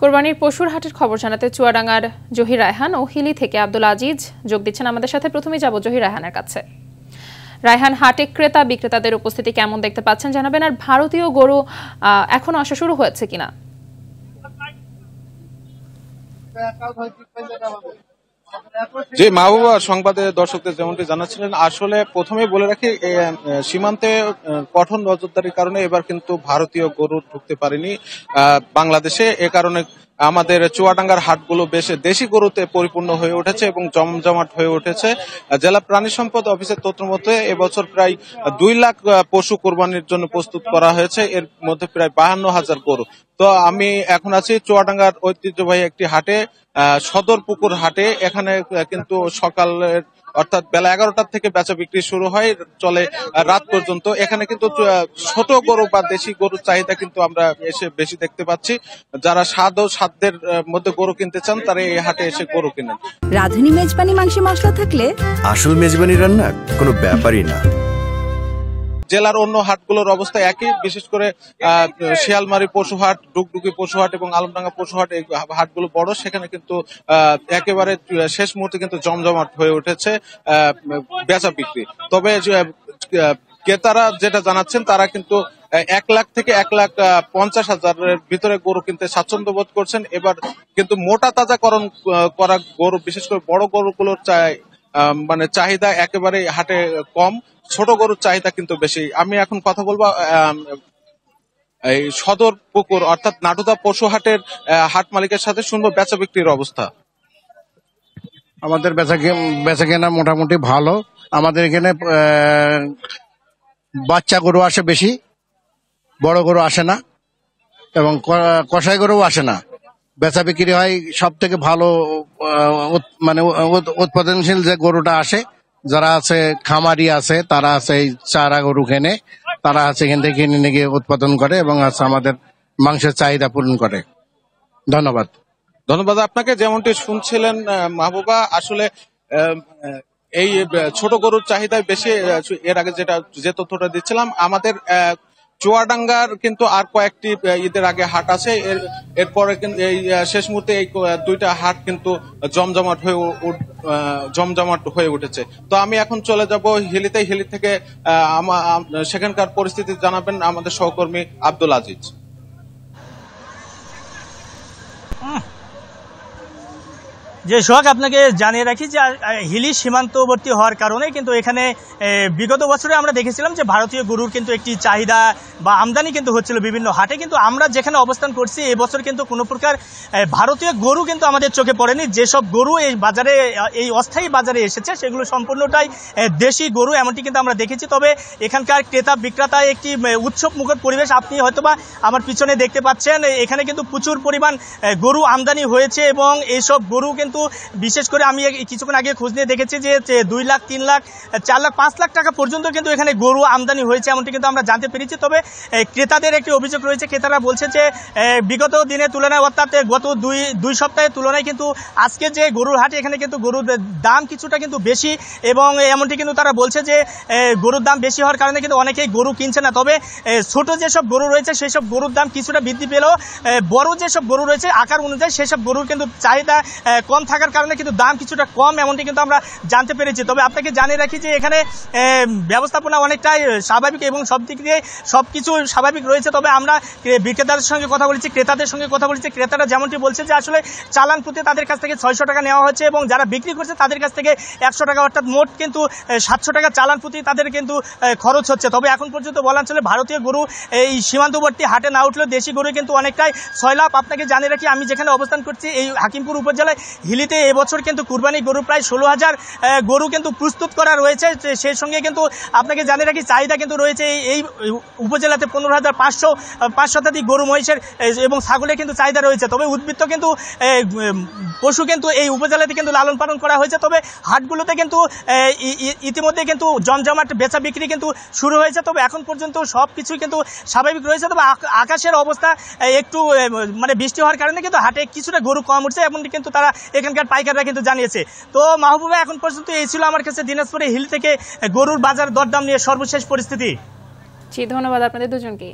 কোরবানির পশুর হাটের খবর জানাতে চুয়াডাঙ্গার জহির রায়হান ও হিলি থেকে আব্দুল আজিজ যোগ দিচ্ছেন আমাদের সাথে। প্রথমেই যাব জহির রায়হানের কাছে। রায়হান, হাটে ক্রেতা বিক্রেতাদের উপস্থিতি কেমন দেখতে পাচ্ছেন জানাবেন, আর ভারতীয় গরু এখনো আসা শুরু হয়েছে কিনা? জি মাহবুবা, সংবাদে দর্শকদের যেমনটি জানাচ্ছিলেন, আসলে প্রথমেই বলে রাখি সীমান্তে কঠোর নজরদারির কারণে এবার কিন্তু ভারতীয় গরু ঢুকতে পারেনি বাংলাদেশে। এ কারণে আমাদের চুয়াডাঙ্গার হাটগুলো বেশ দেশি গরুতে পরিপূর্ণ হয়ে উঠেছে এবং জমজমাট হয়ে উঠেছে। জেলা প্রাণী সম্পদ অফিসের তথ্য মতে এবছর প্রায় 2 লাখ পশু কোরবানির জন্য প্রস্তুত করা হয়েছে, এর মধ্যে প্রায় 52,000 গরু। তো আমি এখন আছি চুয়াডাঙ্গার ঐতিহ্যবাহী একটি হাটে, সদরপুকুর হাটে। এখানে কিন্তু সকালের অর্থাৎ বেলা 11টার থেকে বেচা বিক্রি শুরু হয়, চলে রাত পর্যন্ত। এখানে কিন্তু ছোট গরু বা দেশি গরুর চাহিদা কিন্তু আমরা এসে বেশি দেখতে পাচ্ছি। যারা স্বাদ ও সাধ্যের মধ্যে গরু কিনতে চান তারা এই হাটে এসে গরু কিনেন। রাঁধুনি মেজবানি মাংসে মশলা থাকলে আসল মেজবানি রান্না কোনো ব্যাপারই না। জেলার অন্য হাটগুলোর অবস্থা একই, বিশেষ করে শিয়ালমারি পশুহাট, ডুগডুগি পশুহাট এবং আলমডাঙ্গা পশুহাট, এই হাটগুলো বড়। সেখানে কিন্তু একেবারে শেষ মুহূর্তে কিন্তু জমজমাট হয়ে উঠেছে বেচা বিক্রি। তবে ক্রেতারা যেটা জানাচ্ছেন, তারা কিন্তু 1 লাখ থেকে 1,50,000-এর ভিতরে গরু কিনতে স্বাচ্ছন্দ্য বোধ করছেন। এবার কিন্তু মোটা তাজাকরণ করা গরু, বিশেষ করে বড় গরুগুলোর চাহিদা একেবারে হাটে কম, ছোট গরুর চাহিদা কিন্তু বেশি। আমি এখন কথা বলবো এই সদর পুকুর অর্থাৎ নাটুদা পশু হাটের হাট মালিকের সাথে, শুনবো বেচা বিক্রির অবস্থা। আমাদের বেচা কেনা মোটামুটি ভালো। আমাদের এখানে বাচ্চা গরু আসে বেশি, বড় গরু আসে না, এবং কষাই গরু আসে না। বেচা বিক্রি হয় সব থেকে ভালো, উৎপাদনশীল যে গরুটা আসে, যারা আছে খামারি আছে, তারা আছে এই চারা গরু কেনে, তারা আছে এখান থেকে কিনে গিয়ে উৎপাদন করে এবং আছে আমাদের মাংসের চাহিদা পূরণ করে। ধন্যবাদ। ধন্যবাদ আপনাকে। যেমনটি শুনছিলেন মাহবুবা, আসলে এই ছোট গরুর চাহিদায় বেশি। এর আগে যে তথ্যটা দিচ্ছিলাম, আমাদের চুয়াডাঙ্গার কিন্তু আর কয়েকটি ঈদের আগে হাট আছে, এরপরে কিন্তু এই শেষ মুহূর্তে এই 2টা হাট কিন্তু জমজমাট হয়ে উঠেছে। তো আমি এখন চলে যাব হিলিতে। হিলি থেকে সেখানকার পরিস্থিতি জানাবেন আমাদের সহকর্মী আব্দুল আজিজ। যে সোহাগ, আপনাকে জানিয়ে রাখি যে হিলি সীমান্তবর্তী হওয়ার কারণে কিন্তু এখানে বিগত বছরে আমরা দেখেছিলাম যে ভারতীয় গরুর কিন্তু একটি চাহিদা বা আমদানি কিন্তু হচ্ছিল বিভিন্ন হাটে, কিন্তু আমরা যেখানে অবস্থান করছি এবছর কিন্তু কোনো প্রকার ভারতীয় গরু কিন্তু আমাদের চোখে পড়েনি। যেসব গরু এই বাজারে, এই অস্থায়ী বাজারে এসেছে, সেগুলো সম্পূর্ণটাই দেশি গরু, এমনটি কিন্তু আমরা দেখেছি। তবে এখানকার ক্রেতা বিক্রেতায় একটি উৎসব মুখর পরিবেশ আপনি হয়তোবা আমার পিছনে দেখতে পাচ্ছেন। এখানে কিন্তু প্রচুর পরিমাণ গরু আমদানি হয়েছে এবং এইসব গরু কিন্তু বিশেষ করে আমি কিছুক্ষণ আগে খোঁজ নিয়ে দেখেছি যে 2 লাখ, 3 লাখ, 4 লাখ, 5 লাখ টাকা পর্যন্ত কিন্তু এখানে গরু আমদানি হয়েছে, এমনটি কিন্তু আমরা জানতে পেরেছি। তবে ক্রেতাদের একটি অভিযোগ রয়েছে, ক্রেতারা বলছে যে বিগত দিনের তুলনায়, অর্থাৎ গত দুই সপ্তাহের তুলনায় কিন্তু আজকে যে গরুর হাটে, এখানে কিন্তু গরুর দাম কিছুটা কিন্তু বেশি, এবং এমনটি কিন্তু তারা বলছে যে গরুর দাম বেশি হওয়ার কারণে কিন্তু অনেকেই গরু কিনছে না। তবে ছোট যেসব গরু রয়েছে সেই সব গরুর দাম কিছুটা বৃদ্ধি পেলেও বড় যেসব গরু রয়েছে আকার অনুযায়ী সেসব গরুর কিন্তু চাহিদা কম থাকার কারণে কিন্তু দাম কিছুটা কম, এমনটি কিন্তু আমরা জানতে পেরেছি। তবে আপনাকে জানিয়ে রাখি যে এখানে ব্যবস্থাপনা অনেকটাই স্বাভাবিক এবং সব দিক দিয়ে সবকিছু স্বাভাবিক রয়েছে। তবে আমরা বিক্রেতাদের সঙ্গে কথা বলেছি, ক্রেতাদের সঙ্গে কথা বলেছি। ক্রেতারা যেমনটি বলছে যে আসলে চালান প্রতি তাদের কাছ থেকে 600 টাকা নেওয়া হচ্ছে এবং যারা বিক্রি করছে তাদের কাছ থেকে 100 টাকা, অর্থাৎ মোট কিন্তু 700 টাকা চালান প্রতি তাদের কিন্তু খরচ হচ্ছে। তবে এখন পর্যন্ত বলাঞ্চলে ভারতীয় গরু এই সীমান্তবর্তী হাটে না উঠলেও দেশি গরু কিন্তু অনেকটাই সয়লাভ। আপনাকে জানিয়ে রাখি, আমি যেখানে অবস্থান করছি এই হাকিমপুর উপজেলায় হিলিতে, এবছর কিন্তু কুরবানি গরু প্রায় 16,000 গরু কিন্তু প্রস্তুত করা রয়েছে। সেই সঙ্গে কিন্তু আপনাকে জানিয়ে রাখি চাহিদা কিন্তু রয়েছে এই উপজেলাতে 15,500 শতাধিক গরু, মহিষের এবং ছাগলের কিন্তু চাহিদা রয়েছে। তবে উদ্বৃত্ত কিন্তু পশু কিন্তু এই উপজেলাতে কিন্তু লালন পালন করা হয়েছে। তবে হাটগুলোতে কিন্তু ইতিমধ্যে কিন্তু জমজমাট বেচা বিক্রি কিন্তু শুরু হয়েছে। তবে এখন পর্যন্ত সব কিছুই কিন্তু স্বাভাবিক রয়েছে। তবে আকাশের অবস্থা একটু বৃষ্টি হওয়ার কারণে কিন্তু হাটে কিছুটা গরু কম উঠছে, এমনটি কিন্তু তারা এখানকার পাইকাররা কিন্তু জানিয়েছে। তো মাহবুবা, এখন পর্যন্ত এই ছিল আমার কাছে দিনাজপুরে হিল থেকে গরুর বাজার দরদাম নিয়ে সর্বশেষ পরিস্থিতি। জি, ধন্যবাদ আপনাদের দুজনকে।